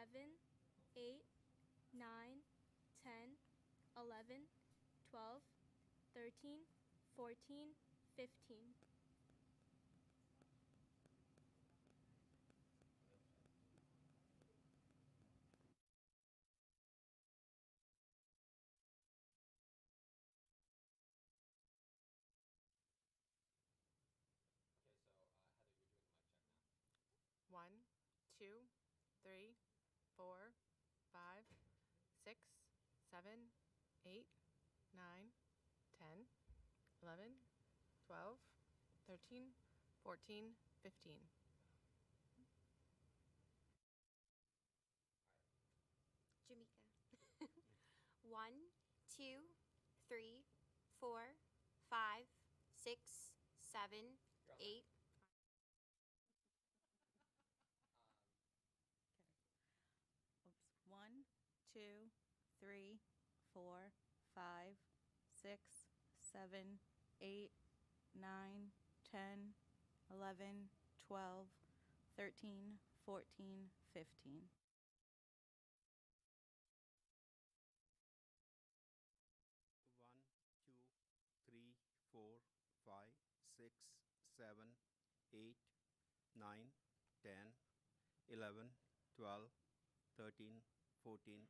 7, 8, 9, 10, 11, 12, 13, 14, 15. Okay, so Heather, you're doing the mic check now. 1, 2, 3, 4, 5, 6, 7, 8, 9, 10, 11, 12, 13, 14, 15. Jamaica. 1, 2, 3, 4, 5, 6, 7, 8. Oops. 1, 2, 3, 4, 5, 6, 7, 8, 9, 10, 11, 12, 13, 14, 15. One, two, three, 4, 5, 6, 7, 8, 9, 10, 11, 12, 13, 14,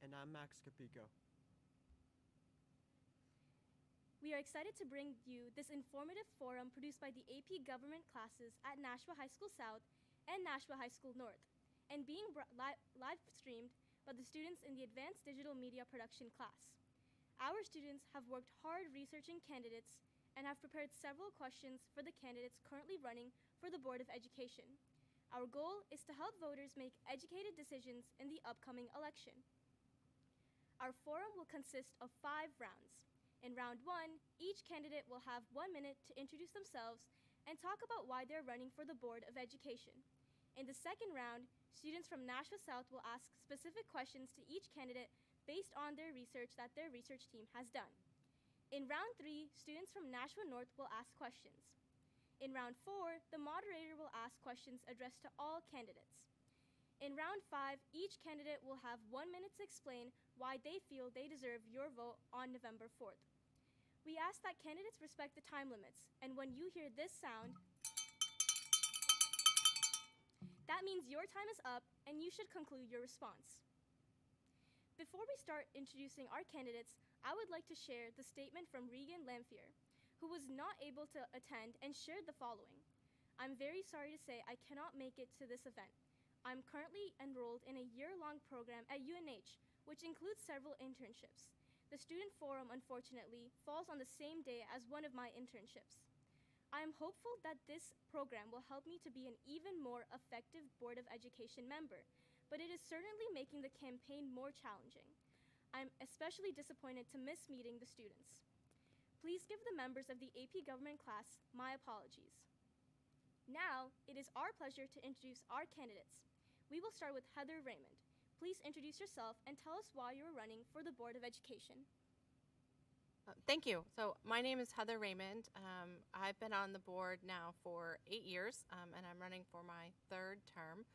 And I'm Max Capico. We are excited to bring you this informative forum produced by the AP Government classes at Nashua High School South and Nashua High School North, and being live streamed by the students in the Advanced Digital Media Production class. Our students have worked hard researching candidates and have prepared several questions for the candidates currently running for the Board of Education. Our goal is to help voters make educated decisions in the upcoming election. Our forum will consist of 5 rounds. In round 1, each candidate will have 1 minute to introduce themselves and talk about why they're running for the Board of Education. In the second round, students from Nashua South will ask specific questions to each candidate based on their research that their research team has done. In round 3, students from Nashua North will ask questions. In round 4, the moderator will ask questions addressed to all candidates. In round 5, each candidate will have 1 minute to explain why they feel they deserve your vote on November 4th. We ask that candidates respect the time limits, and when you hear this sound, that means your time is up and you should conclude your response. Before we start introducing our candidates, I would like to share the statement from Regan Lamphere, who was not able to attend and shared the following. I'm very sorry to say I cannot make it to this event. I'm currently enrolled in a year-long program at UNH, which includes several internships. The Student Forum, unfortunately, falls on the same day as one of my internships. I am hopeful that this program will help me to be an even more effective Board of Education member, but it is certainly making the campaign more challenging. I'm especially disappointed to miss meeting the students. Please give the members of the AP Government class my apologies. Now, it is our pleasure to introduce our candidates. We will start with Heather Raymond. Please introduce yourself and tell us why you are running for the Board of Education. Thank you. So my name is Heather Raymond. I've been on the board now for 8 years, and I'm running for my 3rd term.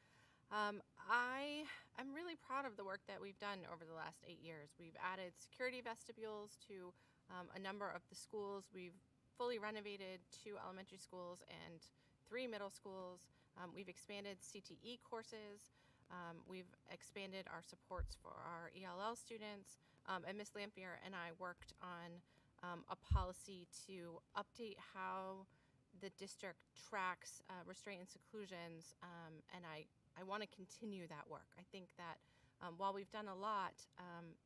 I'm really proud of the work that we've done over the last 8 years. We've added security vestibules to a number of the schools. We've fully renovated 2 elementary schools and 3 middle schools. We've expanded CTE courses. We've expanded our supports for our ELL students, and Ms. Lamphere and I worked on a policy to update how the district tracks restraint and seclusions, and I want to continue that work. I think that while we've done a lot,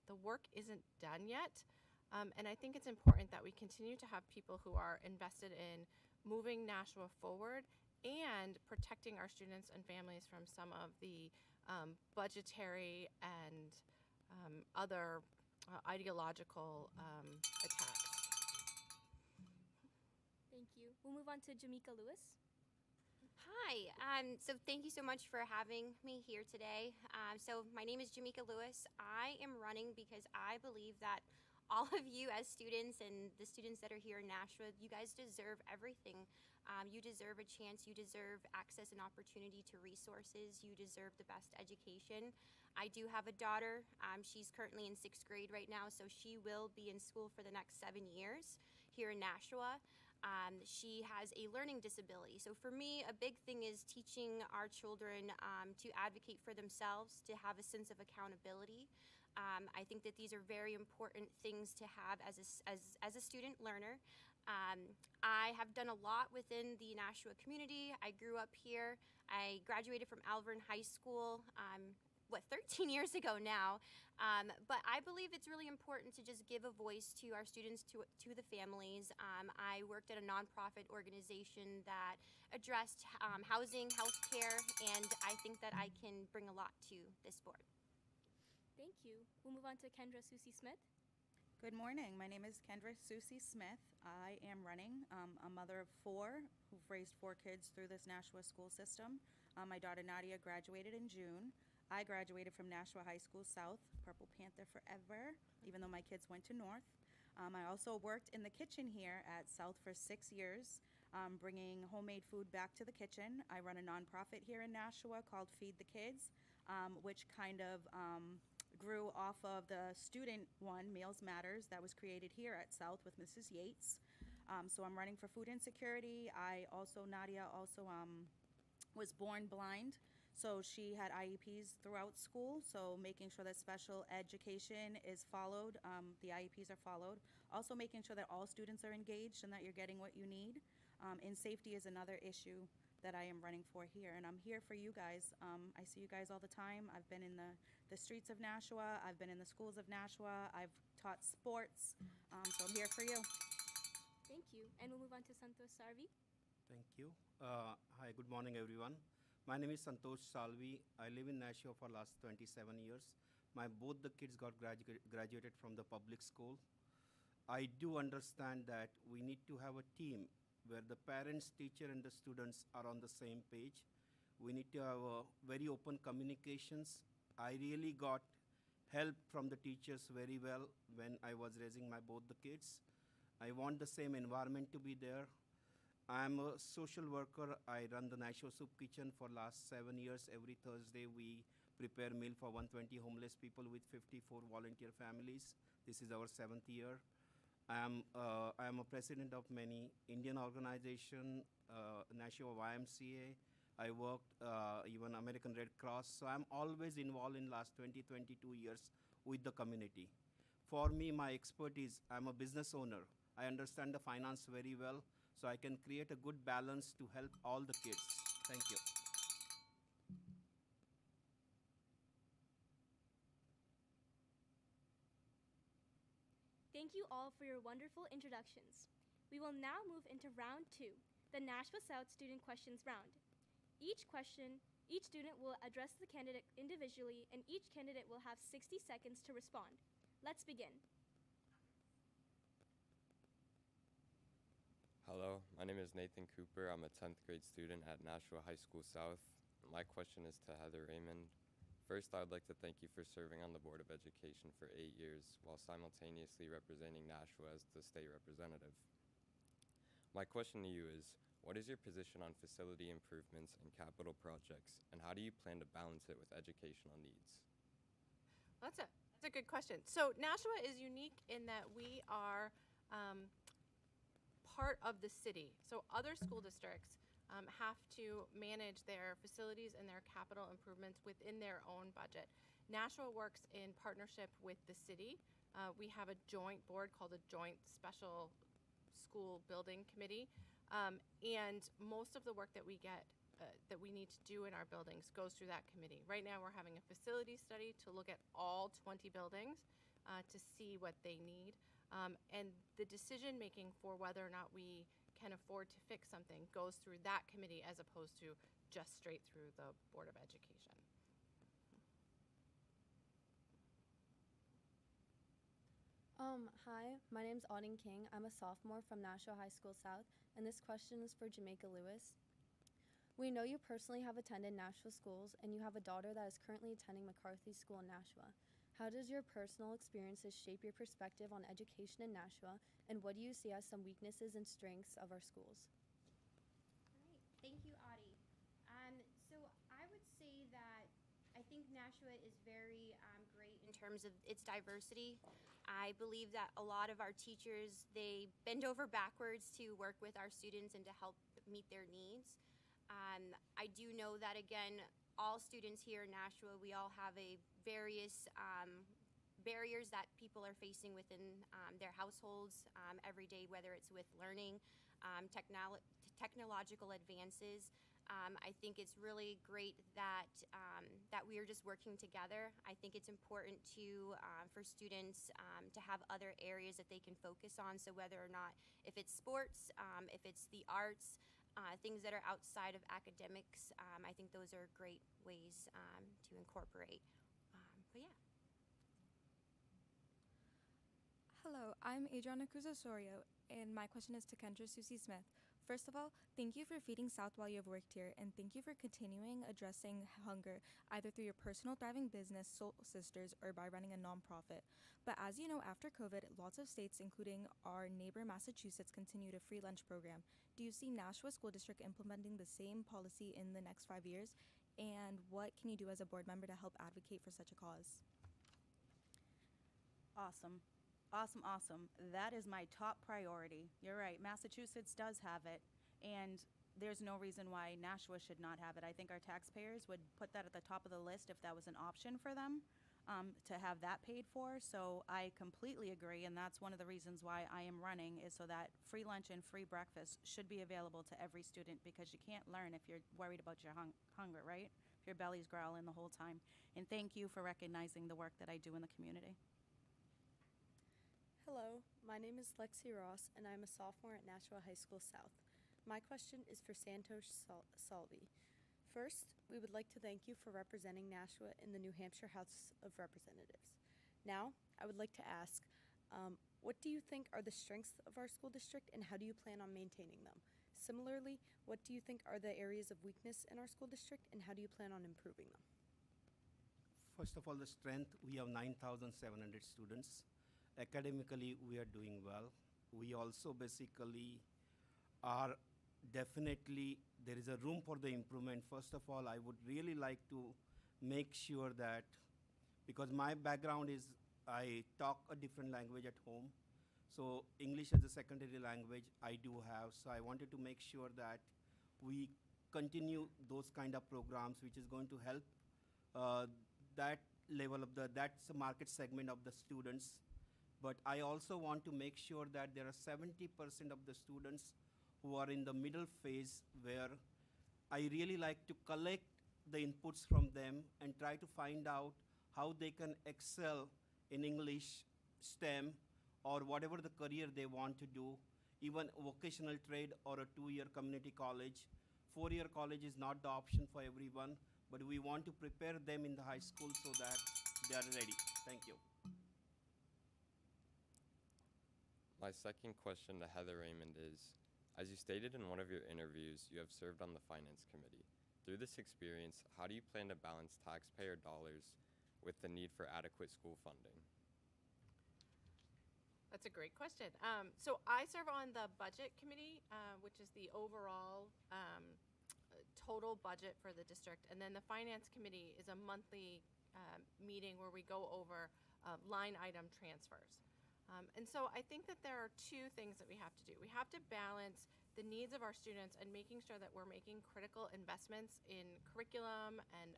the work isn't done yet, and I think it's important that we continue to have people who are invested in moving Nashua forward and protecting our students and families from some of the budgetary and other ideological attacks. Thank you. We'll move on to Jamika Lewis. Hi, so thank you so much for having me here today. So my name is Jamika Lewis. I am running because I believe that all of you as students and the students that are here in Nashua, you guys deserve everything. You deserve a chance, you deserve access and opportunity to resources, you deserve the best education. I do have a daughter. She's currently in 6th grade right now, so she will be in school for the next 7 years here in Nashua. She has a learning disability. So for me, a big thing is teaching our children to advocate for themselves, to have a sense of accountability. I think that these are very important things to have as a student learner. I have done a lot within the Nashua community. I grew up here. I graduated from Alvern High School, 13 years ago now. But I believe it's really important to just give a voice to our students, to the families. I worked at a nonprofit organization that addressed housing, healthcare, and I think that I can bring a lot to this board. Thank you. We'll move on to Kendra Susie Smith. Good morning. My name is Kendra Susie Smith. I am running, a mother of 4 who've raised 4 kids through this Nashua school system. My daughter Nadia graduated in June. I graduated from Nashua High School South, Purple Panther forever, even though my kids went to North. I also worked in the kitchen here at South for 6 years, bringing homemade food back to the kitchen. I run a nonprofit here in Nashua called Feed the Kids, which kind of grew off of the student one, Meals Matters, that was created here at South with Mrs. Yates. So I'm running for food insecurity. Nadia also was born blind. So she had IEPs throughout school, so making sure that special education is followed, the IEPs are followed. Also making sure that all students are engaged and that you're getting what you need. And safety is another issue that I am running for here, and I'm here for you guys. I see you guys all the time. I've been in the streets of Nashua. I've been in the schools of Nashua. I've taught sports, so I'm here for you. Thank you. And we'll move on to Santosh Sarvi. Thank you. Hi, good morning, everyone. My name is Santosh Salvi. I live in Nashua for last 27 years. Both the kids got graduated from the public school. I do understand that we need to have a team where the parents, teacher, and the students are on the same page. We need to have very open communications. I really got help from the teachers very well when I was raising both the kids. I want the same environment to be there. I'm a social worker. I run the Nashua Soup Kitchen for last 7 years. Every Thursday, we prepare meal for 120 homeless people with 54 volunteer families. This is our 7th year. I am a president of many Indian organization, Nashua YMCA. I worked even American Red Cross. So I'm always involved in last 20, 22 years with the community. For me, my expertise, I'm a business owner. I understand the finance very well, so I can create a good balance to help all the kids. Thank you. Thank you all for your wonderful introductions. We will now move into round 2, the Nashua South Student Questions round. Each student will address the candidate individually, and each candidate will have 60 seconds to respond. Let's begin. Hello, my name is Nathan Cooper. I'm a 10th grade student at Nashua High School South. My question is to Heather Raymond. First, I would like to thank you for serving on the Board of Education for 8 years while simultaneously representing Nashua as the state representative. My question to you is, what is your position on facility improvements and capital projects, and how do you plan to balance it with educational needs? That's a good question. So Nashua is unique in that we are part of the city. So other school districts have to manage their facilities and their capital improvements within their own budget. Nashua works in partnership with the city. We have a joint board called a Joint Special School Building Committee, and most of the work that we get that we need to do in our buildings goes through that committee. Right now we're having a facility study to look at all 20 buildings to see what they need. And the decision making for whether or not we can afford to fix something goes through that committee as opposed to just straight through the Board of Education. Hi, my name's Auden King. I'm a sophomore from Nashua High School South, and this question is for Jamaica Lewis. We know you personally have attended Nashua schools, and you have a daughter that is currently attending McCarthy School in Nashua. How does your personal experiences shape your perspective on education in Nashua, and what do you see as some weaknesses and strengths of our schools? All right, thank you, Audie. So I would say that I think Nashua is very great in terms of its diversity. I believe that a lot of our teachers, they bend over backwards to work with our students and to help meet their needs. I do know that, again, all students here in Nashua, we all have various barriers that people are facing within their households every day, whether it's with learning, technological advances. I think it's really great that we are just working together. I think it's important for students to have other areas that they can focus on. So whether or not, if it's sports, if it's the arts, things that are outside of academics, I think those are great ways to incorporate. But yeah. Hello, I'm Adriana Cruz-Osorio, and my question is to Kendra Susie Smith. First of all, thank you for feeding South while you have worked here, and thank you for continuing addressing hunger, either through your personal thriving business, Soul Sisters, or by running a nonprofit. But as you know, after COVID, lots of states, including our neighbor Massachusetts, continued a free lunch program. Do you see Nashua School District implementing the same policy in the next 5 years? And what can you do as a board member to help advocate for such a cause? Awesome. Awesome. That is my top priority. You're right. Massachusetts does have it. And there's no reason why Nashua should not have it. I think our taxpayers would put that at the top of the list if that was an option for them, to have that paid for. So I completely agree, and that's one of the reasons why I am running, is so that free lunch and free breakfast should be available to every student, because you can't learn if you're worried about your hunger, right? If your belly's growling the whole time. And thank you for recognizing the work that I do in the community. Hello, my name is Lexi Ross, and I'm a sophomore at Nashua High School South. My question is for Santosh Salvi. First, we would like to thank you for representing Nashua in the New Hampshire House of Representatives. Now, I would like to ask, what do you think are the strengths of our school district, and how do you plan on maintaining them? Similarly, what do you think are the areas of weakness in our school district, and how do you plan on improving them? First of all, the strength, we have 9,700 students. Academically, we are doing well. We also basically are definitely, there is a room for the improvement. First of all, I would really like to make sure that, because my background is I talk a different language at home, so English as a secondary language I do have. So I wanted to make sure that we continue those kind of programs, which is going to help that level of that's a market segment of the students. But I also want to make sure that there are 70% of the students who are in the middle phase, where I really like to collect the inputs from them and try to find out how they can excel in English, STEM, or whatever the career they want to do, even vocational trade or a 2-year community college. 4-year college is not the option for everyone, but we want to prepare them in the high school so that they are ready. Thank you. My second question to Heather Raymond is, as you stated in one of your interviews, you have served on the Finance Committee. Through this experience, how do you plan to balance taxpayer dollars with the need for adequate school funding? That's a great question. So I serve on the Budget Committee, which is the overall total budget for the district. And then the Finance Committee is a monthly meeting where we go over line item transfers. And so I think that there are two things that we have to do. We have to balance the needs of our students and making sure that we're making critical investments in curriculum and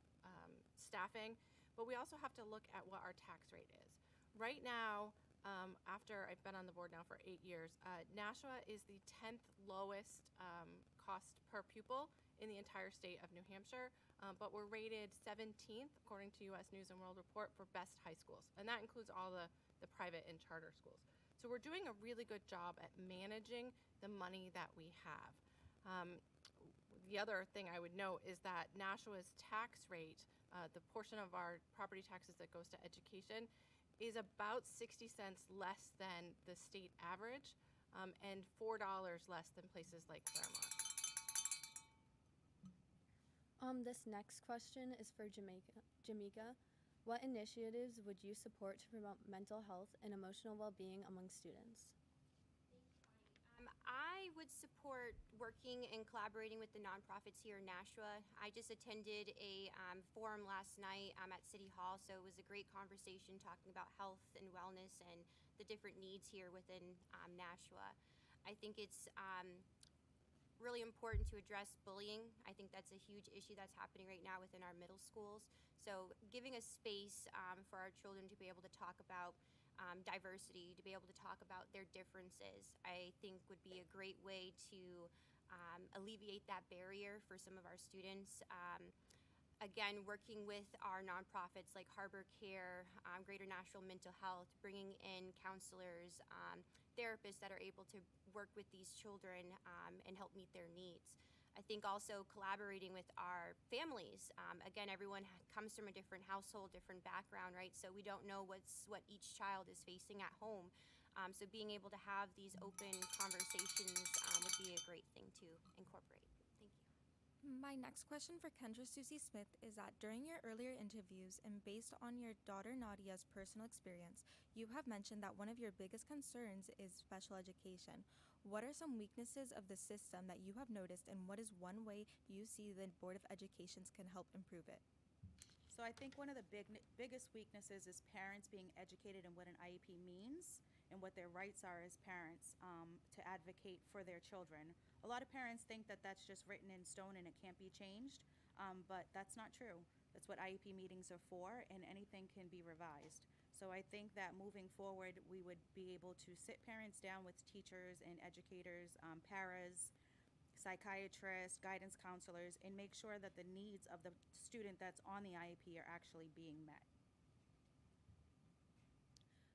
staffing, but we also have to look at what our tax rate is. Right now, after I've been on the board now for 8 years, Nashua is the 10th lowest cost per pupil in the entire state of New Hampshire, but we're rated 17th according to U.S. News and World Report for best high schools, and that includes all the private and charter schools. So we're doing a really good job at managing the money that we have. The other thing I would note is that Nashua's tax rate, the portion of our property taxes that goes to education, is about 60 cents less than the state average, and $4 less than places like Claremont. This next question is for Jamaica. What initiatives would you support to promote mental health and emotional well-being among students? I would support working and collaborating with the nonprofits here in Nashua. I just attended a forum last night at City Hall, so it was a great conversation talking about health and wellness and the different needs here within Nashua. I think it's really important to address bullying. I think that's a huge issue that's happening right now within our middle schools. So giving a space for our children to be able to talk about diversity, to be able to talk about their differences, I think would be a great way to alleviate that barrier for some of our students. Again, working with our nonprofits like Harbor Care, Greater Nashville Mental Health, bringing in counselors, therapists that are able to work with these children and help meet their needs. I think also collaborating with our families. Again, everyone comes from a different household, different background, right? So we don't know what each child is facing at home. So being able to have these open conversations would be a great thing to incorporate. Thank you. My next question for Kendra Susie Smith is that during your earlier interviews and based on your daughter Nadia's personal experience, you have mentioned that one of your biggest concerns is special education. What are some weaknesses of the system that you have noticed, and what is one way you see the Board of Education can help improve it? So I think one of the biggest weaknesses is parents being educated in what an IEP means and what their rights are as parents to advocate for their children. A lot of parents think that that's just written in stone and it can't be changed, but that's not true. That's what IEP meetings are for, and anything can be revised. So I think that moving forward, we would be able to sit parents down with teachers and educators, paras, psychiatrists, guidance counselors, and make sure that the needs of the student that's on the IEP are actually being met.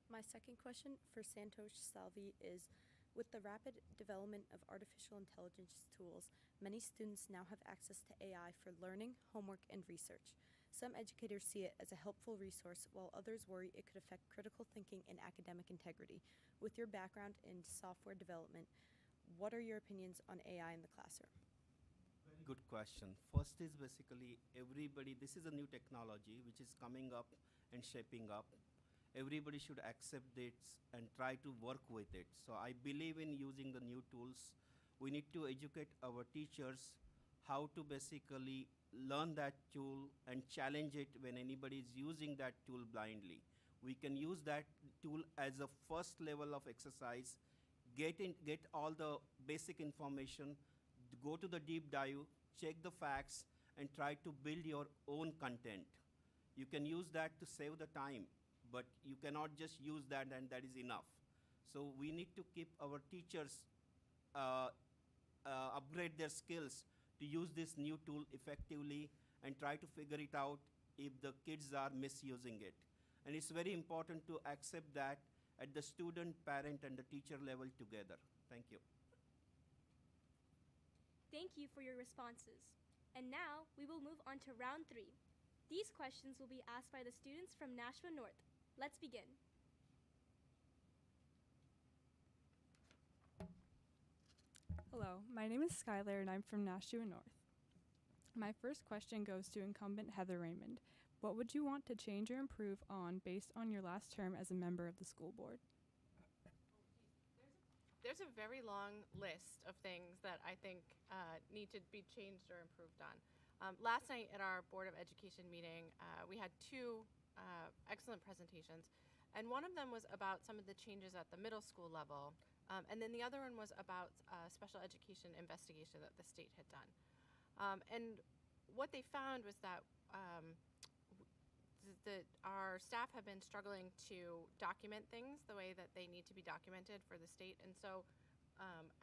My second question for Santosh Salvi is, with the rapid development of artificial intelligence tools, many students now have access to AI for learning, homework, and research. Some educators see it as a helpful resource, while others worry it could affect critical thinking and academic integrity. With your background in software development, what are your opinions on AI in the classroom? Very good question. First is basically everybody, this is a new technology which is coming up and shaping up. Everybody should accept it and try to work with it. So I believe in using the new tools. We need to educate our teachers how to basically learn that tool and challenge it when anybody is using that tool blindly. We can use that tool as a first level of exercise, get all the basic information, go to the deep dive, check the facts, and try to build your own content. You can use that to save the time, but you cannot just use that and that is enough. So we need to keep our teachers upgrade their skills to use this new tool effectively and try to figure it out if the kids are misusing it. And it's very important to accept that at the student, parent, and the teacher level together. Thank you. Thank you for your responses. And now we will move on to round 3. These questions will be asked by the students from Nashua North. Let's begin. Hello, my name is Skylar and I'm from Nashua North. My first question goes to incumbent Heather Raymond. What would you want to change or improve on based on your last term as a member of the school board? There's a very long list of things that I think need to be changed or improved on. Last night at our Board of Education meeting, we had two excellent presentations, and one of them was about some of the changes at the middle school level, and then the other one was about special education investigation that the state had done. And what they found was that our staff have been struggling to document things the way that they need to be documented for the state. And so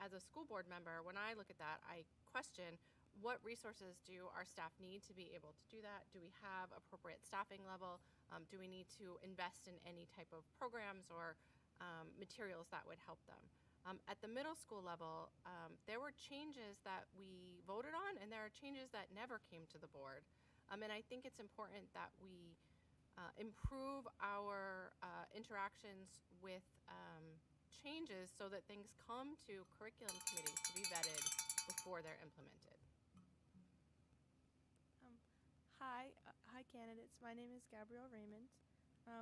as a school board member, when I look at that, I question what resources do our staff need to be able to do that? Do we have appropriate staffing level? Do we need to invest in any type of programs or materials that would help them? At the middle school level, there were changes that we voted on, and there are changes that never came to the board. And I think it's important that we improve our interactions with changes so that things come to curriculum committees to be vetted before they're implemented. Hi candidates, my name is Gabrielle Raymond.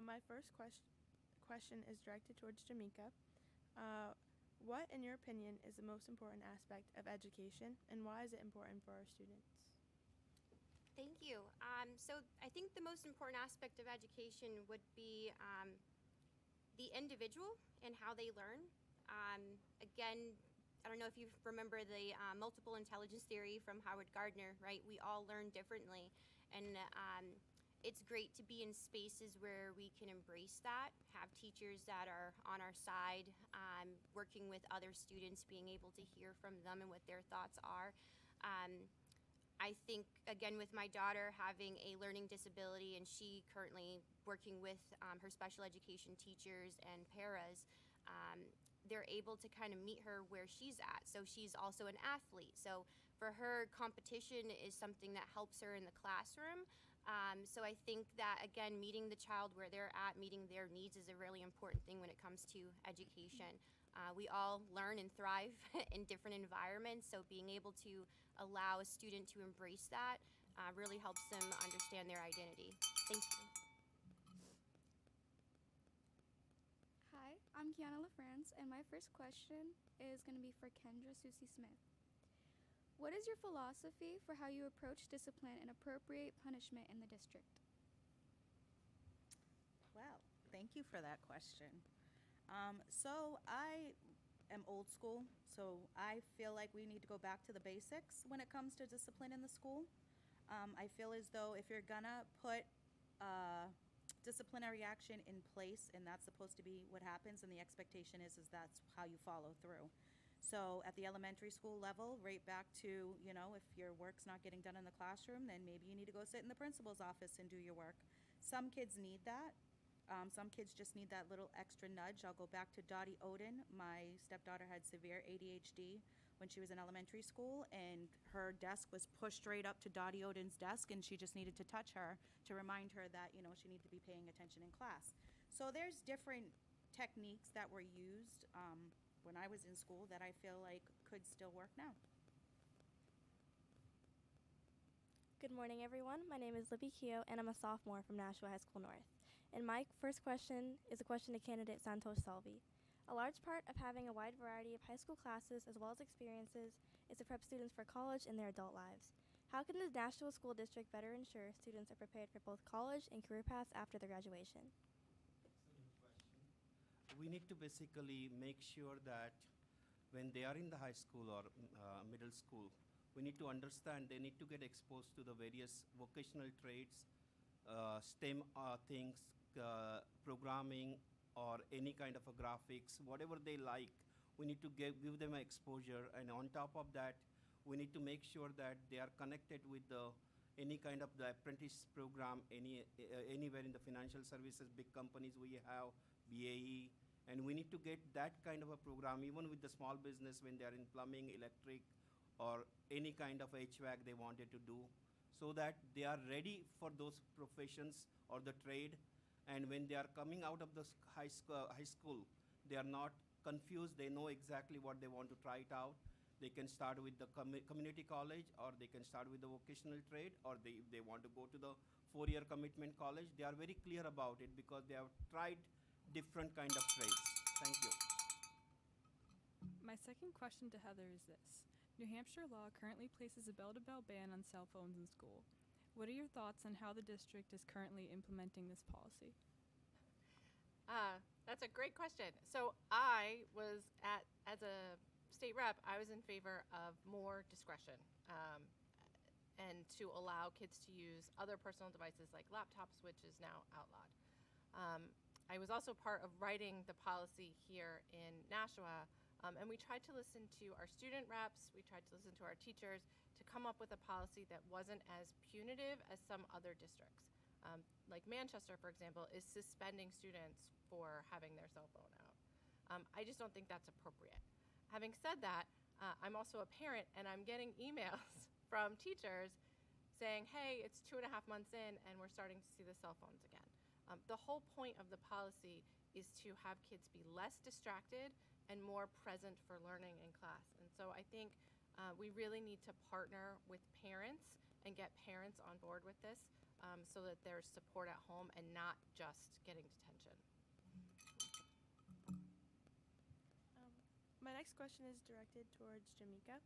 My first question is directed towards Jamika. What, in your opinion, is the most important aspect of education, and why is it important for our students? Thank you. So I think the most important aspect of education would be the individual and how they learn. Again, I don't know if you remember the multiple intelligence theory from Howard Gardner, right? We all learn differently, and it's great to be in spaces where we can embrace that, have teachers that are on our side, working with other students, being able to hear from them and what their thoughts are. I think, again, with my daughter having a learning disability and she currently working with her special education teachers and paras, they're able to kind of meet her where she's at. So she's also an athlete. So for her, competition is something that helps her in the classroom. So I think that, again, meeting the child where they're at, meeting their needs is a really important thing when it comes to education. We all learn and thrive in different environments, so being able to allow a student to embrace that really helps them understand their identity. Thank you. Hi, I'm Kiana LaFrance, and my first question is going to be for Kendra Susie Smith. What is your philosophy for how you approach discipline and appropriate punishment in the district? Well, thank you for that question. So I am old school, so I feel like we need to go back to the basics when it comes to discipline in the school. I feel as though if you're gonna put disciplinary action in place, and that's supposed to be what happens, and the expectation is that's how you follow through. So at the elementary school level, right back to, you know, if your work's not getting done in the classroom, then maybe you need to go sit in the principal's office and do your work. Some kids need that. Some kids just need that little extra nudge. I'll go back to Dottie Oden. My stepdaughter had severe ADHD when she was in elementary school, and her desk was pushed right up to Dottie Oden's desk, and she just needed to touch her to remind her that, you know, she needed to be paying attention in class. So there's different techniques that were used when I was in school that I feel like could still work now. Good morning, everyone. My name is Libby Keogh, and I'm a sophomore from Nashua High School North. And my first question is a question to candidate Santosh Salvi. A large part of having a wide variety of high school classes as well as experiences is to prep students for college and their adult lives. How can the Nashua School District better ensure students are prepared for both college and career paths after their graduation? Excellent question. We need to basically make sure that when they are in the high school or middle school, we need to understand they need to get exposed to the various vocational trades, STEM things, programming, or any kind of a graphics, whatever they like. We need to give them exposure, and on top of that, we need to make sure that they are connected with any kind of the apprentice program, anywhere in the financial services, big companies we have, BAE, and we need to get that kind of a program even with the small business when they are in plumbing, electric, or any kind of HVAC they wanted to do, so that they are ready for those professions or the trade. And when they are coming out of the high school, they are not confused. They know exactly what they want to try it out. They can start with the community college, or they can start with the vocational trade, or if they want to go to the 4-year commitment college. They are very clear about it because they have tried different kind of trades. Thank you. My second question to Heather is this. New Hampshire law currently places a bell-to-bell ban on cell phones in school. What are your thoughts on how the district is currently implementing this policy? That's a great question. So I was as a state rep, I was in favor of more discretion and to allow kids to use other personal devices like laptops, which is now outlawed. I was also part of writing the policy here in Nashua, and we tried to listen to our student reps, we tried to listen to our teachers to come up with a policy that wasn't as punitive as some other districts. Like Manchester, for example, is suspending students for having their cell phone out. I just don't think that's appropriate. Having said that, I'm also a parent, and I'm getting emails from teachers saying, hey, it's 2.5 months in, and we're starting to see the cell phones again. The whole point of the policy is to have kids be less distracted and more present for learning in class. And so I think we really need to partner with parents and get parents on board with this so that there's support at home and not just getting detention. My next question is directed towards Jamika.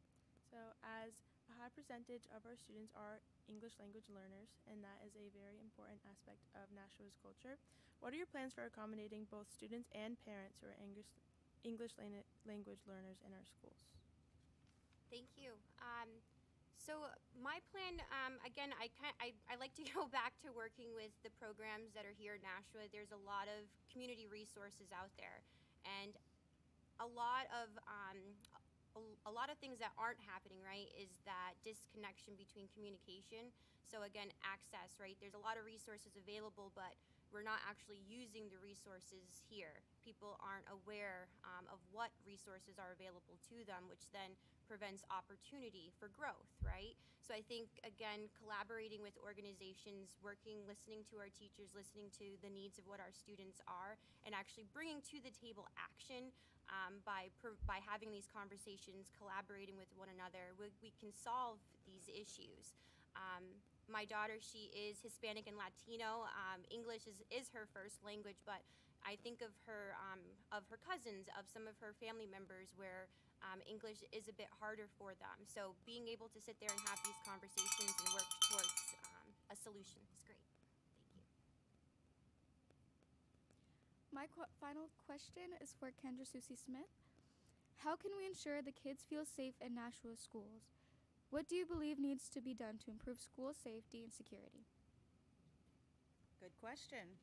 So as a high percentage of our students are English language learners, and that is a very important aspect of Nashua's culture, what are your plans for accommodating both students and parents who are English language learners in our schools? Thank you. So my plan, again, I like to go back to working with the programs that are here at Nashua. There's a lot of community resources out there, and a lot of things that aren't happening, right, is that disconnection between communication. So again, access, right? There's a lot of resources available, but we're not actually using the resources here. People aren't aware of what resources are available to them, which then prevents opportunity for growth, right? So I think, again, collaborating with organizations, listening to our teachers, listening to the needs of what our students are, and actually bringing to the table action by having these conversations, collaborating with one another, we can solve these issues. My daughter, she is Hispanic and Latino. English is her first language, but I think of her cousins, of some of her family members where English is a bit harder for them. So being able to sit there and have these conversations and work towards a solution is great. Thank you. My final question is for Kendra Susie Smith. How can we ensure the kids feel safe in Nashua schools? What do you believe needs to be done to improve school safety and security? Good question.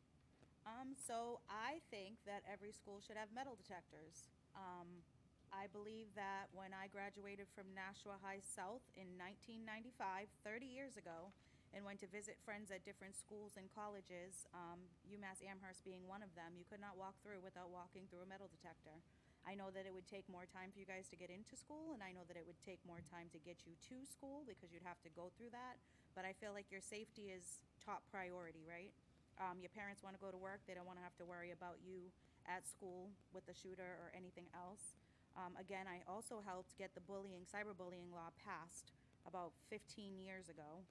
So I think that every school should have metal detectors. I believe that when I graduated from Nashua High South in 1995, 30 years ago, and went to visit friends at different schools and colleges, UMass Amherst being one of them, you could not walk through without walking through a metal detector. I know that it would take more time for you guys to get into school, and I know that it would take more time to get you to school because you'd have to go through that, but I feel like your safety is top priority, right? Your parents want to go to work, they don't want to have to worry about you at school with the shooter or anything else. Again, I also helped get the cyberbullying law passed about 15 years ago.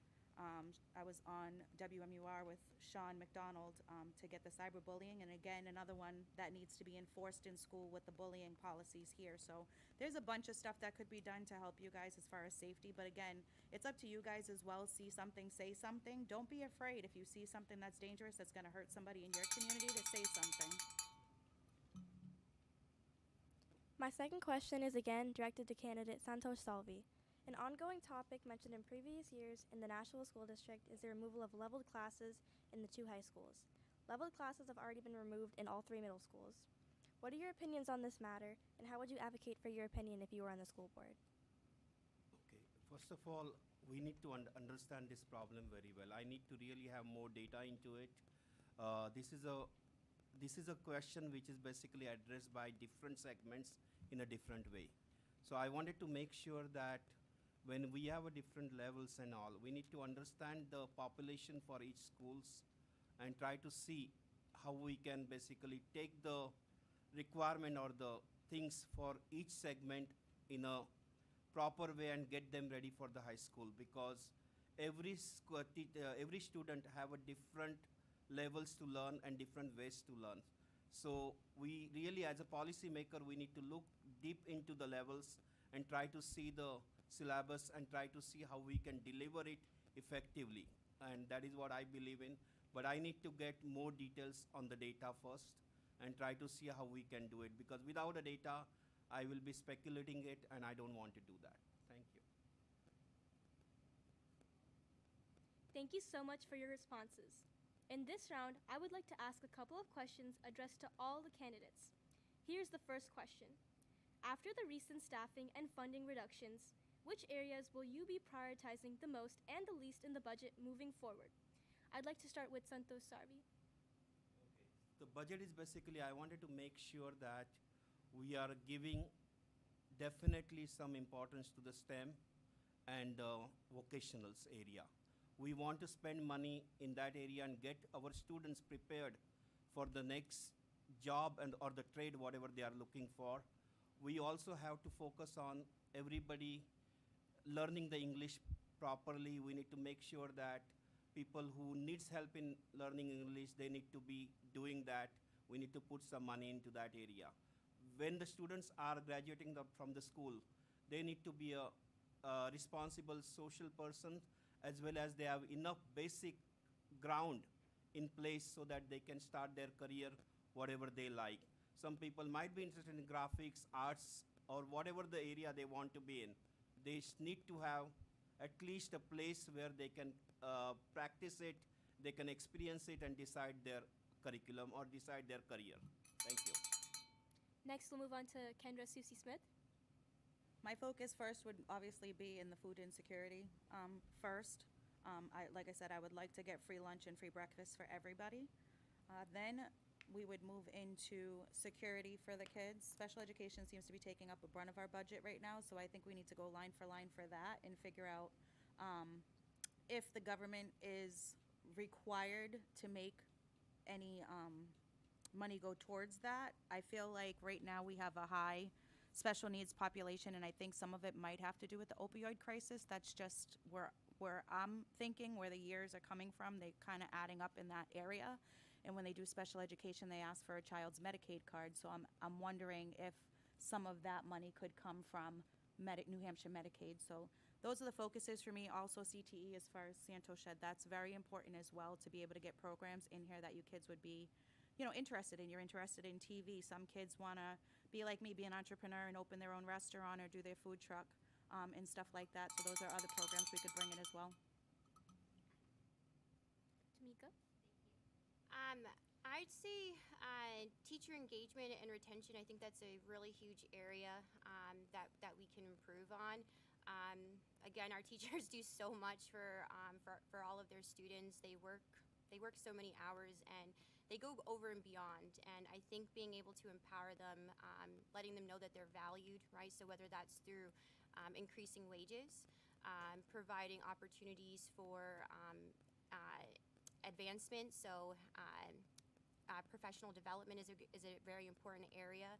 I was on WMUR with Sean McDonald to get the cyberbullying, and again, another one that needs to be enforced in school with the bullying policies here. So there's a bunch of stuff that could be done to help you guys as far as safety, but again, it's up to you guys as well. See something, say something. Don't be afraid if you see something that's dangerous, that's going to hurt somebody in your community, to say something. My second question is again directed to candidate Santosh Salvi. An ongoing topic mentioned in previous years in the Nashua School District is the removal of leveled classes in the 2 high schools. Leveled classes have already been removed in all 3 middle schools. What are your opinions on this matter, and how would you advocate for your opinion if you were on the school board? Okay, first of all, we need to understand this problem very well. I need to really have more data into it. This is a question which is basically addressed by different segments in a different way. So I wanted to make sure that when we have a different levels and all, we need to understand the population for each schools and try to see how we can basically take the requirement or the things for each segment in a proper way and get them ready for the high school, because every student have a different levels to learn and different ways to learn. So we really, as a policy maker, we need to look deep into the levels and try to see the syllabus and try to see how we can deliver it effectively. And that is what I believe in. But I need to get more details on the data first and try to see how we can do it, because without the data, I will be speculating it, and I don't want to do that. Thank you. Thank you so much for your responses. In this round, I would like to ask a couple of questions addressed to all the candidates. Here's the first question. After the recent staffing and funding reductions, which areas will you be prioritizing the most and the least in the budget moving forward? I'd like to start with Santosh Sarvi. The budget is basically, I wanted to make sure that we are giving definitely some importance to the STEM and vocationals area. We want to spend money in that area and get our students prepared for the next job and or the trade, whatever they are looking for. We also have to focus on everybody learning the English properly. We need to make sure that people who needs help in learning English, they need to be doing that. We need to put some money into that area. When the students are graduating from the school, they need to be a responsible social person, as well as they have enough basic ground in place so that they can start their career whatever they like. Some people might be interested in graphics, arts, or whatever the area they want to be in. They need to have at least a place where they can practice it, they can experience it and decide their curriculum or decide their career. Thank you. Next, we'll move on to Kendra Susie Smith. My focus first would obviously be in the food insecurity. First, like I said, I would like to get free lunch and free breakfast for everybody. Then we would move into security for the kids. Special education seems to be taking up a brunt of our budget right now, so I think we need to go line for that and figure out if the government is required to make any money go towards that. I feel like right now we have a high special needs population, and I think some of it might have to do with the opioid crisis. That's just where I'm thinking, where the years are coming from. They kind of adding up in that area. And when they do special education, they ask for a child's Medicaid card. So I'm wondering if some of that money could come from New Hampshire Medicaid. So those are the focuses for me. Also CTE, as far as Santosh said, that's very important as well, to be able to get programs in here that you kids would be interested in. You're interested in TV. Some kids want to be like me, be an entrepreneur and open their own restaurant or do their food truck and stuff like that. So those are other programs we could bring in as well. Tamika? I'd say teacher engagement and retention. I think that's a really huge area that we can improve on. Again, our teachers do so much for all of their students. They work so many hours and they go over and beyond. And I think being able to empower them, letting them know that they're valued, right? So whether that's through increasing wages, providing opportunities for advancement. So professional development is a very important area.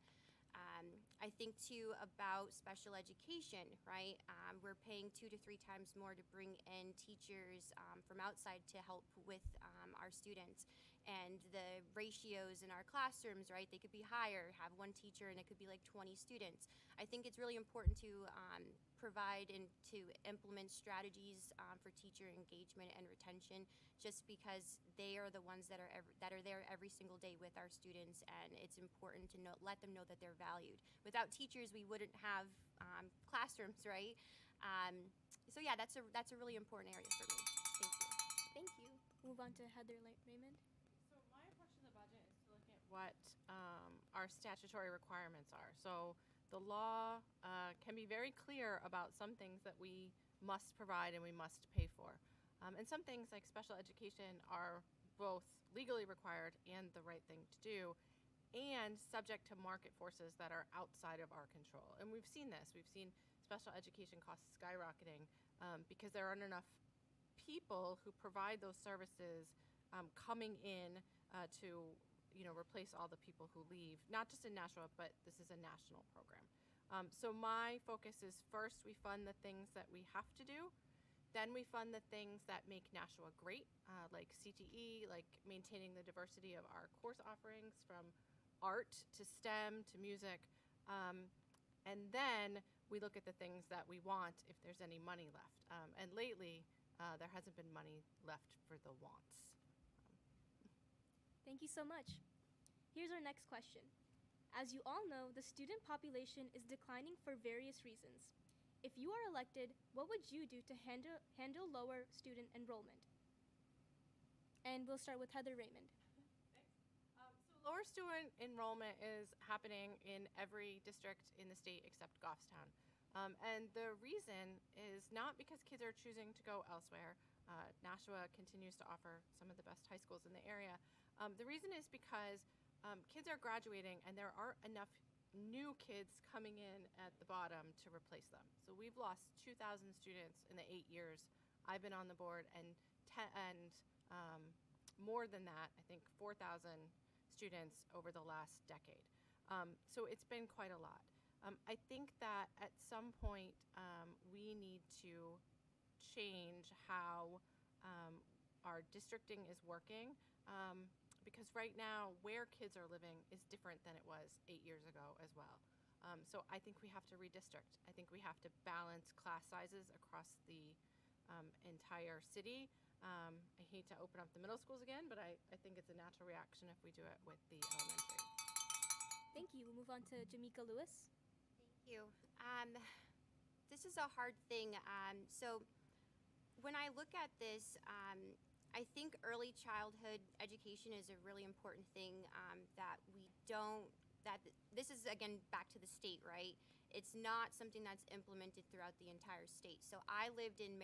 I think too about special education, right? We're paying 2 to 3 times more to bring in teachers from outside to help with our students. And the ratios in our classrooms, right? They could be higher, have one teacher and it could be like 20 students. I think it's really important to provide and to implement strategies for teacher engagement and retention, just because they are the ones that are there every single day with our students, and it's important to let them know that they're valued. Without teachers, we wouldn't have classrooms, right? So yeah, that's a really important area for me. Thank you. Thank you. Move on to Heather Raymond. So my approach to the budget is to look at what our statutory requirements are. So the law can be very clear about some things that we must provide and we must pay for. And some things like special education are both legally required and the right thing to do, and subject to market forces that are outside of our control. And we've seen this. We've seen special education costs skyrocketing because there aren't enough people who provide those services coming in to replace all the people who leave, not just in Nashua, but this is a national program. So my focus is first we fund the things that we have to do, then we fund the things that make Nashua great, like CTE, like maintaining the diversity of our course offerings from art to STEM to music, and then we look at the things that we want if there's any money left. And lately, there hasn't been money left for the wants. Thank you so much. Here's our next question. As you all know, the student population is declining for various reasons. If you are elected, what would you do to handle lower student enrollment? And we'll start with Heather Raymond. So lower student enrollment is happening in every district in the state except Goffstown. And the reason is not because kids are choosing to go elsewhere. Nashua continues to offer some of the best high schools in the area. The reason is because kids are graduating and there aren't enough new kids coming in at the bottom to replace them. So we've lost 2,000 students in the 8 years I've been on the board, and more than that, I think 4,000 students over the last decade. So it's been quite a lot. I think that at some point we need to change how our districting is working, because right now where kids are living is different than it was 8 years ago as well. So I think we have to redistrict. I think we have to balance class sizes across the entire city. I hate to open up the middle schools again, but I think it's a natural reaction if we do it with the elementary. Thank you. We'll move on to Jamika Lewis. Thank you. This is a hard thing. So when I look at this, I think early childhood education is a really important thing this is, again, back to the state, right? It's not something that's implemented throughout the entire state. So I lived in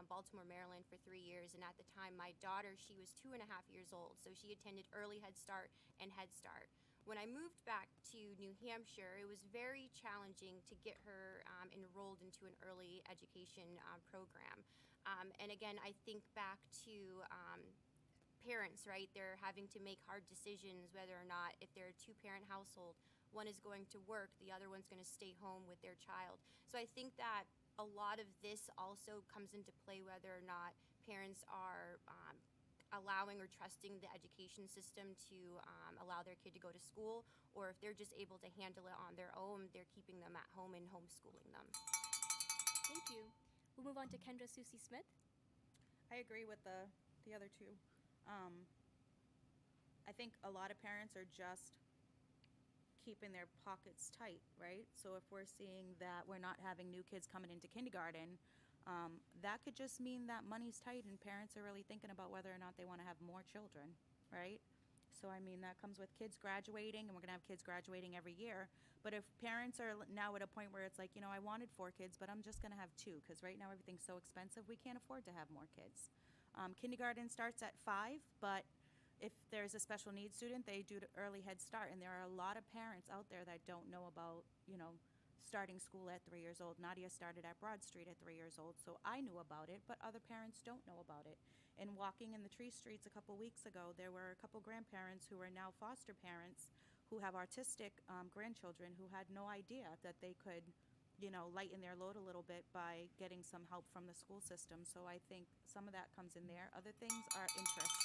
Baltimore, Maryland for 3 years, and at the time my daughter, she was 2.5 years old, so she attended early Head Start and Head Start. When I moved back to New Hampshire, it was very challenging to get her enrolled into an early education program. And again, I think back to parents, right? They're having to make hard decisions whether or not, if they're a 2-parent household, one is going to work, the other one's going to stay home with their child. So I think that a lot of this also comes into play whether or not parents are allowing or trusting the education system to allow their kid to go to school, or if they're just able to handle it on their own, they're keeping them at home and homeschooling them. Thank you. We'll move on to Kendra Susie Smith. I agree with the other two. I think a lot of parents are just keeping their pockets tight, right? So if we're seeing that we're not having new kids coming into kindergarten, that could just mean that money's tight and parents are really thinking about whether or not they want to have more children, right? So I mean, that comes with kids graduating, and we're going to have kids graduating every year. But if parents are now at a point where it's like, I wanted 4 kids, but I'm just going to have 2 because right now everything's so expensive, we can't afford to have more kids. Kindergarten starts at 5, but if there's a special needs student, they do the early Head Start, and there are a lot of parents out there that don't know about, starting school at 3 years old. Nadia started at Broad Street at 3 years old, so I knew about it, but other parents don't know about it. And walking in the Tree Streets a couple weeks ago, there were a couple grandparents who are now foster parents who have autistic grandchildren who had no idea that they could, lighten their load a little bit by getting some help from the school system. So I think some of that comes in there. Other things are interest.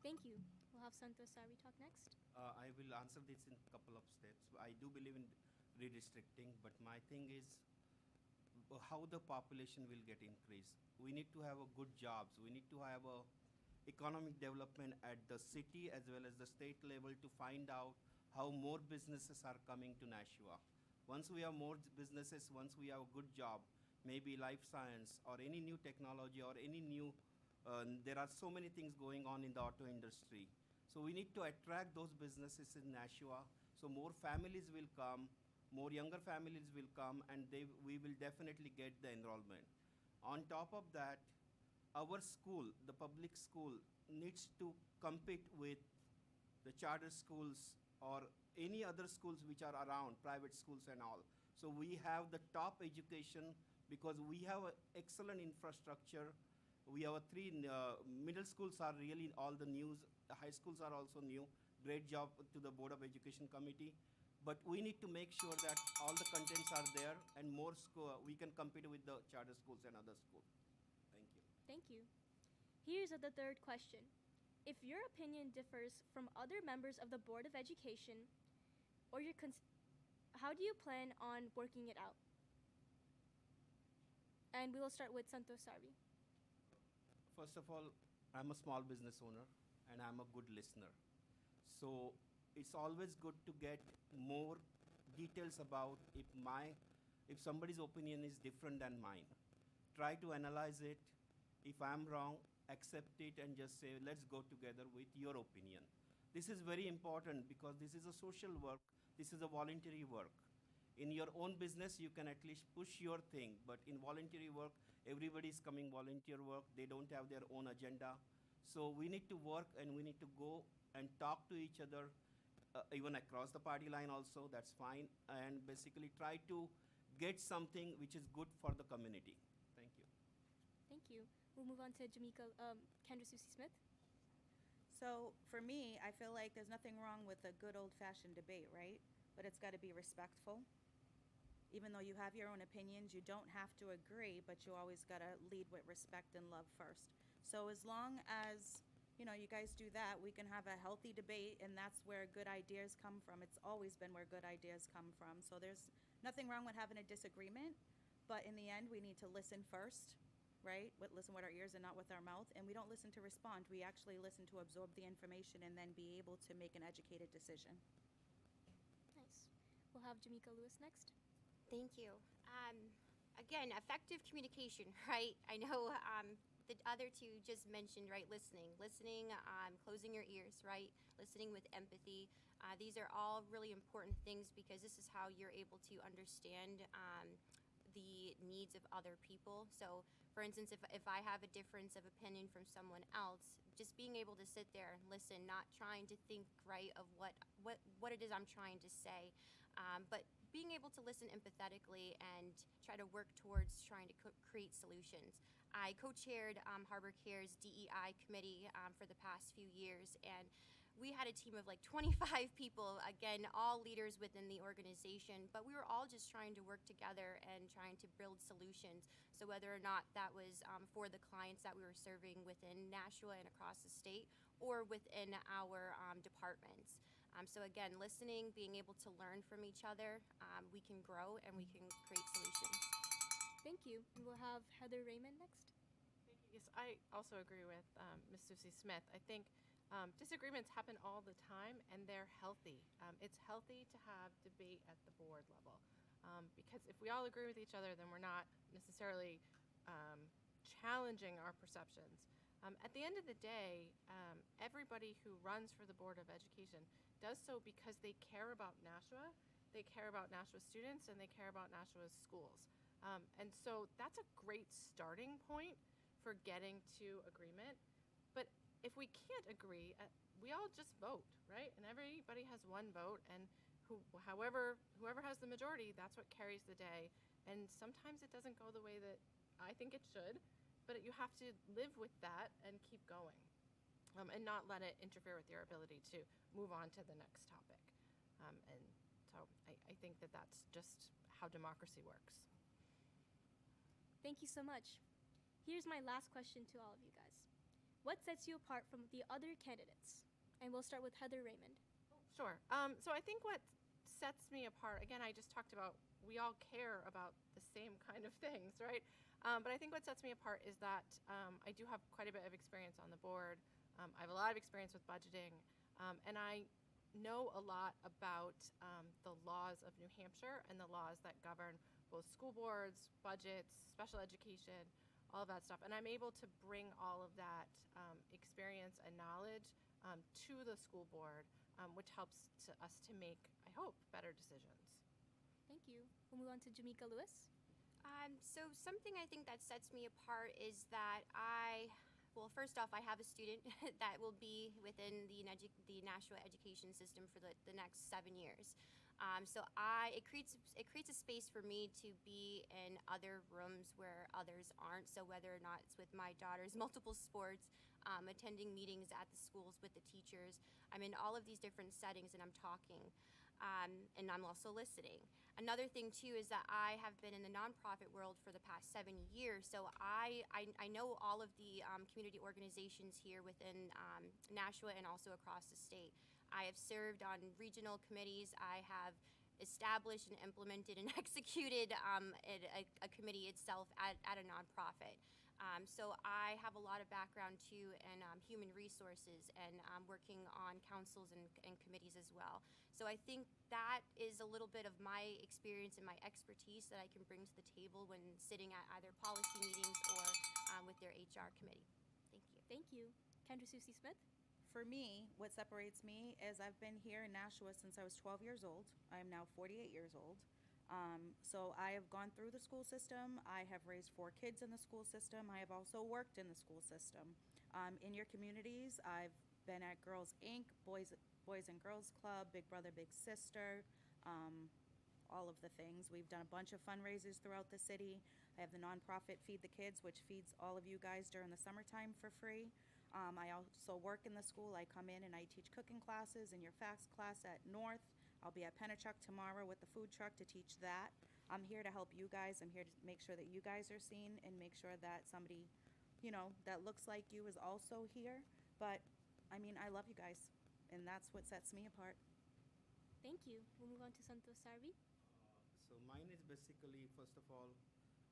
Thank you. We'll have Santosh Sarvi talk next. I will answer this in a couple of steps. I do believe in redistricting, but my thing is how the population will get increased. We need to have a good jobs. We need to have a economic development at the city as well as the state level to find out how more businesses are coming to Nashua. Once we have more businesses, once we have a good job, maybe life science or any new technology or any new, there are so many things going on in the auto industry. So we need to attract those businesses in Nashua. So more families will come, more younger families will come, and we will definitely get the enrollment. On top of that, our school, the public school, needs to compete with the charter schools or any other schools which are around, private schools and all. So we have the top education because we have an excellent infrastructure. We have 3 middle schools are really all the news. The high schools are also new. Great job to the Board of Education Committee. But we need to make sure that all the contents are there and more we can compete with the charter schools and other schools. Thank you. Thank you. Here's the third question. If your opinion differs from other members of the Board of Education, or how do you plan on working it out? And we will start with Santosh Sarvi. First of all, I'm a small business owner and I'm a good listener. So it's always good to get more details about if somebody's opinion is different than mine. Try to analyze it. If I'm wrong, accept it and just say, let's go together with your opinion. This is very important because this is a social work. This is a voluntary work. In your own business, you can at least push your thing, but in voluntary work, everybody's coming volunteer work. They don't have their own agenda. So we need to work and we need to go and talk to each other, even across the party line also, that's fine, and basically try to get something which is good for the community. Thank you. Thank you. We'll move on to Kendra Susie Smith. So for me, I feel like there's nothing wrong with a good old-fashioned debate, right? But it's got to be respectful. Even though you have your own opinions, you don't have to agree, but you always got to lead with respect and love first. So as long as you guys do that, we can have a healthy debate, and that's where good ideas come from. It's always been where good ideas come from. So there's nothing wrong with having a disagreement, but in the end, we need to listen first, right? Listen with our ears and not with our mouth, and we don't listen to respond. We actually listen to absorb the information and then be able to make an educated decision. Nice. We'll have Jamika Lewis next. Thank you. Again, effective communication, right? I know the other two just mentioned, right, listening, closing your ears, right, listening with empathy. These are all really important things because this is how you're able to understand the needs of other people. So, for instance, if I have a difference of opinion from someone else, just being able to sit there and listen, not trying to think, right, of what it is I'm trying to say, but being able to listen empathetically and try to work towards trying to create solutions. I co-chaired Harbor Care's DEI committee for the past few years, and we had a team of like 25 people, again, all leaders within the organization, but we were all just trying to work together and trying to build solutions. So whether or not that was for the clients that we were serving within Nashua and across the state, or within our departments. So again, listening, being able to learn from each other, we can grow and we can create solutions. Thank you. And we'll have Heather Raymond next. Yes, I also agree with Ms. Susie Smith. I think Disagreements happen all the time, and they're healthy. It's healthy to have debate at the board level, because if we all agree with each other, then we're not necessarily challenging our perceptions. At the end of the day, everybody who runs for the Board of Education does so because they care about Nashua, they care about Nashua students, and they care about Nashua's schools. And so that's a great starting point for getting to agreement. But if we can't agree, we all just vote, right? And everybody has one vote, and whoever has the majority, that's what carries the day. And sometimes it doesn't go the way that I think it should, but you have to live with that and keep going, and not let it interfere with your ability to move on to the next topic. And so I think that that's just how democracy works. Thank you so much. Here's my last question to all of you guys. What sets you apart from the other candidates? And we'll start with Heather Raymond. Sure. So I think what sets me apart, again, I just talked about we all care about the same kind of things, right? But I think what sets me apart is that I do have quite a bit of experience on the board. I have a lot of experience with budgeting, and I know a lot about the laws of New Hampshire and the laws that govern both school boards, budgets, special education, all of that stuff. And I'm able to bring all of that experience and knowledge to the school board, which helps us to make, I hope, better decisions. Thank you. We'll move on to Jamika Lewis. So something I think that sets me apart is that well, first off, I have a student that will be within the Nashua education system for the next 7 years. So it creates a space for me to be in other rooms where others aren't. So whether or not it's with my daughter's multiple sports, attending meetings at the schools with the teachers, I'm in all of these different settings and I'm talking. And I'm also listening. Another thing too is that I have been in the nonprofit world for the past 7 years, so I know all of the community organizations here within Nashua and also across the state. I have served on regional committees. I have established and implemented and executed a committee itself at a nonprofit. So I have a lot of background too in human resources and working on councils and committees as well. So I think that is a little bit of my experience and my expertise that I can bring to the table when sitting at either policy meetings or with their HR committee. Thank you. Thank you. Kendra Susie Smith. For me, what separates me is I've been here in Nashua since I was 12 years old. I am now 48 years old. So I have gone through the school system. I have raised 4 kids in the school system. I have also worked in the school system. In your communities, I've been at Girls Inc., Boys and Girls Club, Big Brother, Big Sister, all of the things. We've done a bunch of fundraisers throughout the city. I have the nonprofit Feed the Kids, which feeds all of you guys during the summertime for free. I also work in the school. I come in and I teach cooking classes in your FACS class at North. I'll be at Pennachuck tomorrow with the food truck to teach that. I'm here to help you guys. I'm here to make sure that you guys are seen and make sure that somebody, that looks like you is also here. But, I mean, I love you guys, and that's what sets me apart. Thank you. We'll move on to Santosh Sarvi. So mine is basically, first of all,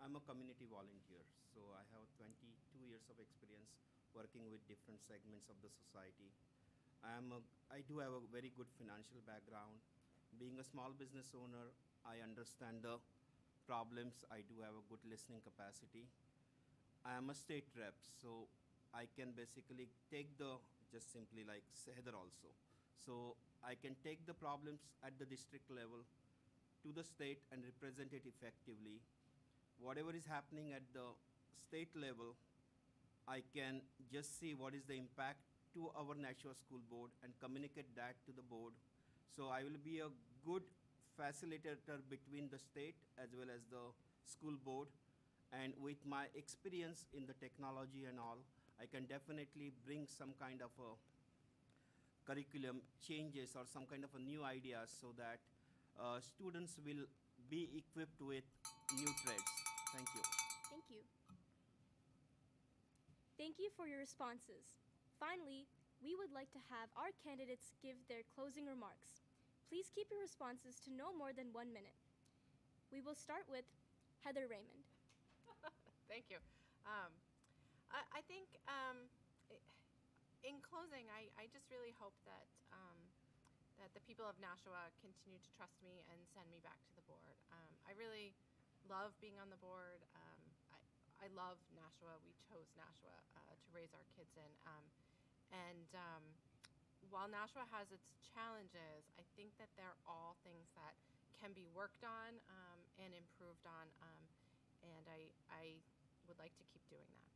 I'm a community volunteer. So I have 22 years of experience working with different segments of the society. I do have a very good financial background. Being a small business owner, I understand the problems. I do have a good listening capacity. I am a state rep, so I can basically take just simply like Heather also. So I can take the problems at the district level to the state and represent it effectively. Whatever is happening at the state level, I can just see what is the impact to our Nashua School Board and communicate that to the board. So I will be a good facilitator between the state as well as the school board. And with my experience in the technology and all, I can definitely bring some kind of a curriculum changes or some kind of a new ideas so that students will be equipped with new trades. Thank you. Thank you. Thank you for your responses. Finally, we would like to have our candidates give their closing remarks. Please keep your responses to no more than 1 minute. We will start with Heather Raymond. Thank you. I think In closing, I just really hope that that the people of Nashua continue to trust me and send me back to the board. I really love being on the board. I love Nashua. We chose Nashua to raise our kids in. While Nashua has its challenges, I think that they're all things that can be worked on and improved on, and I would like to keep doing that.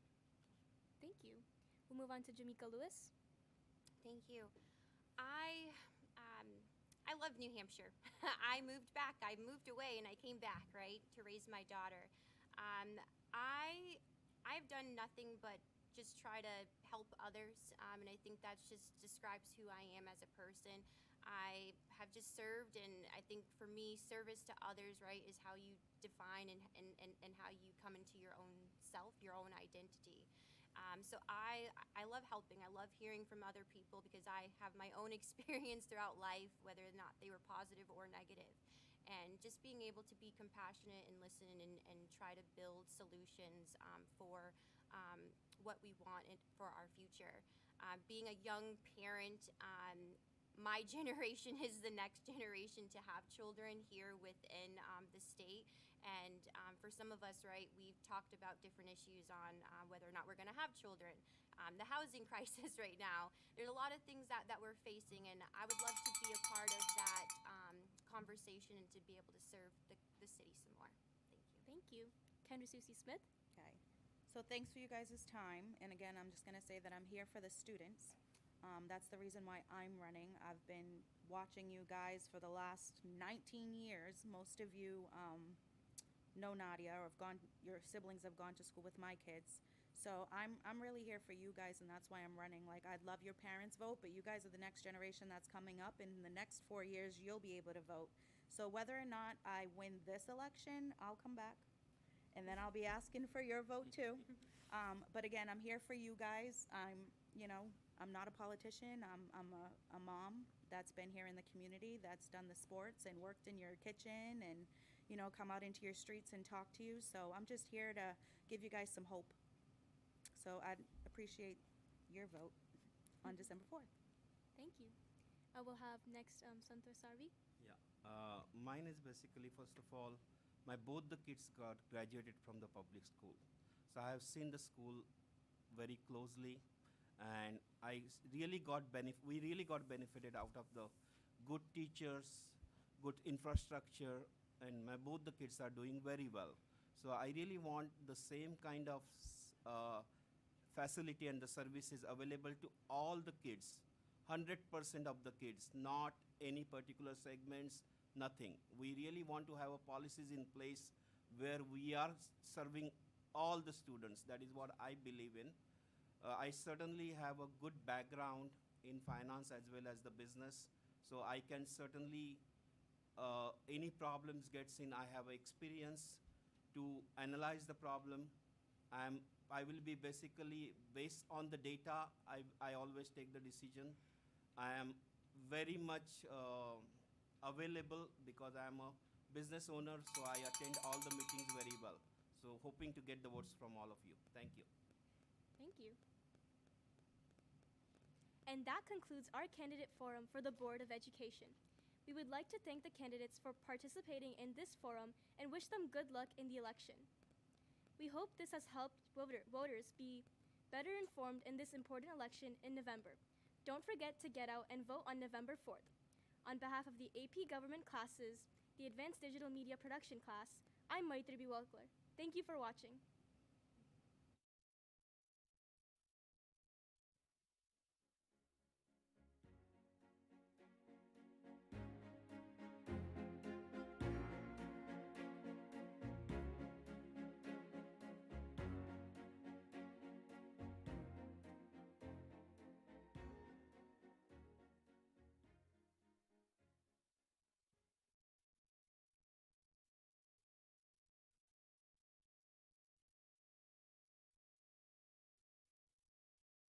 Thank you. We'll move on to Jamika Lewis. Thank you. I love New Hampshire. I moved back. I moved away and I came back, right, to raise my daughter. I've done nothing but just try to help others, and I think that just describes who I am as a person. I have just served, and I think for me, service to others, right, is how you define and how you come into your own self, your own identity. So I love helping. I love hearing from other people because I have my own experience throughout life, whether or not they were positive or negative. And just being able to be compassionate and listen and try to build solutions for what we want for our future. Being a young parent, my generation is the next generation to have children here within the state. And for some of us, right, we've talked about different issues on whether or not we're going to have children. The housing crisis right now, there's a lot of things that we're facing, and I would love to be a part of that conversation and to be able to serve the city some more. Thank you. Thank you. Kendra Susie Smith. Okay. So thanks for you guys' time. And again, I'm just going to say that I'm here for the students. That's the reason why I'm running. I've been watching you guys for the last 19 years. Most of you know Nadia or your siblings have gone to school with my kids. So I'm really here for you guys, and that's why I'm running. Like, I'd love your parents' vote, but you guys are the next generation that's coming up. In the next 4 years, you'll be able to vote. So whether or not I win this election, I'll come back, and then I'll be asking for your vote too. But again, I'm here for you guys. I'm not a politician. I'm a mom that's been here in the community, that's done the sports and worked in your kitchen and, come out into your streets and talk to you. So I'm just here to give you guys some hope. So I'd appreciate your vote on December 4th. Thank you. We'll have next Santosh Sarvi. Yeah. Mine is basically, first of all, both the kids got graduated from the public school. So I have seen the school very closely, and we really got benefited out of the good teachers, good infrastructure, and both the kids are doing very well. So I really want the same kind of facility and the services available to all the kids, 100% of the kids, not any particular segments, nothing. We really want to have policies in place where we are serving all the students. That is what I believe in. I certainly have a good background in finance as well as the business, so I can certainly, any problems gets in, I have experience to analyze the problem. I will be basically, based on the data, I always take the decision. I am very much available because I am a business owner, so I attend all the meetings very well. So hoping to get the votes from all of you. Thank you. Thank you. And that concludes our candidate forum for the Board of Education. We would like to thank the candidates for participating in this forum and wish them good luck in the election. We hope this has helped voters be better informed in this important election in November. Don't forget to get out and vote on November 4th. On behalf of the AP Government classes, the Advanced Digital Media Production class, I'm Maitri B. Welkler. Thank you for watching.